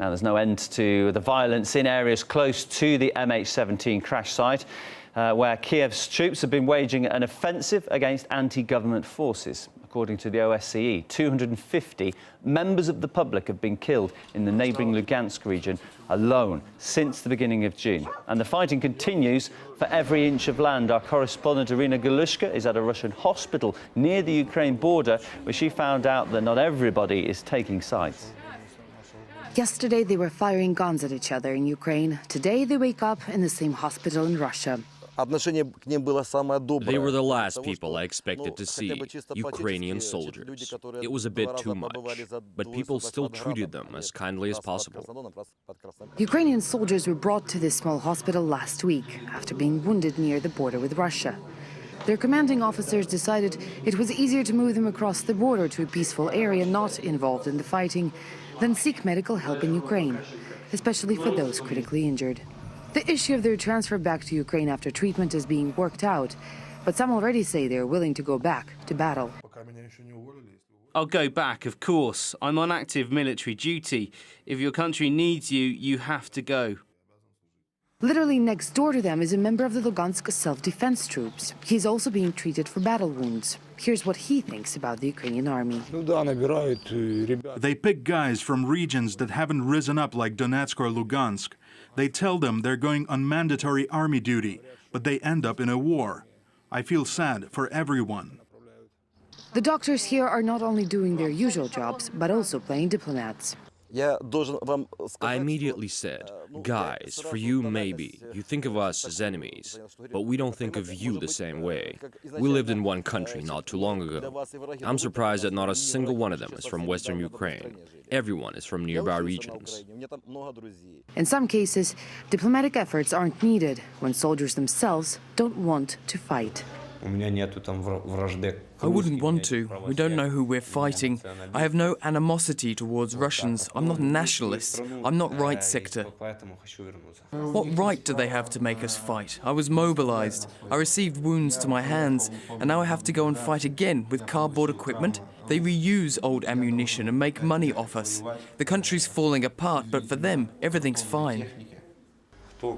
Now, there's no end to the violence in areas close to the MH17 crash site, where Kiev's troops have been waging an offensive against anti-government forces. According to the OSCE, 250 members of the public have been killed in the neighbouring Lugansk region alone since the beginning of June. And the fighting continues for every inch of land. Our correspondent Irina Galushka is at a Russian hospital near the Ukraine border, where she found out that not everybody is taking sides. Yesterday they were firing guns at each other in Ukraine. Today they wake up in the same hospital in Russia. They were the last people I expected to see, Ukrainian soldiers. It was a bit too much, but people still treated them as kindly as possible. Ukrainian soldiers were brought to this small hospital last week after being wounded near the border with Russia. Their commanding officers decided it was easier to move them across the border to a peaceful area not involved in the fighting than seek medical help in Ukraine, especially for those critically injured. The issue of their transfer back to Ukraine after treatment is being worked out, but some already say they're willing to go back to battle. I'll go back, of course. I'm on active military duty. If your country needs you, you have to go. Literally next door to them is a member of the Lugansk self-defense troops. He's also being treated for battle wounds. Here's what he thinks about the Ukrainian army. They pick guys from regions that haven't risen up like Donetsk or Lugansk. They tell them they're going on mandatory army duty, but they end up in a war. I feel sad for everyone. The doctors here are not only doing their usual jobs, but also playing diplomats. I immediately said, guys, for you maybe, you think of us as enemies, but we don't think of you the same way. We lived in one country not too long ago. I'm surprised that not a single one of them is from Western Ukraine. Everyone is from nearby regions. In some cases, diplomatic efforts aren't needed when soldiers themselves don't want to fight. I wouldn't want to. We don't know who we're fighting. I have no animosity towards Russians. I'm not a nationalist. I'm not right sector. What right do they have to make us fight? I was mobilized. I received wounds to my hands, and now I have to go and fight again with cardboard equipment. They reuse old ammunition and make money off us. The country's falling apart, but for them, everything's fine.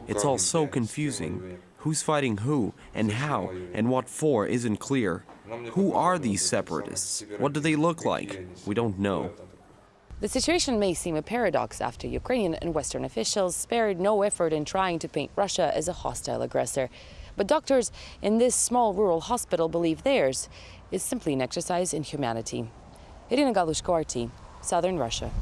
It's all so confusing. Who's fighting who, and how, and what for isn't clear. Who are these separatists? What do they look like? We don't know. The situation may seem a paradox after Ukrainian and Western officials spared no effort in trying to paint Russia as a hostile aggressor. But doctors in this small rural hospital believe theirs is simply an exercise in humanity. Irina Galushka, Southern Russia.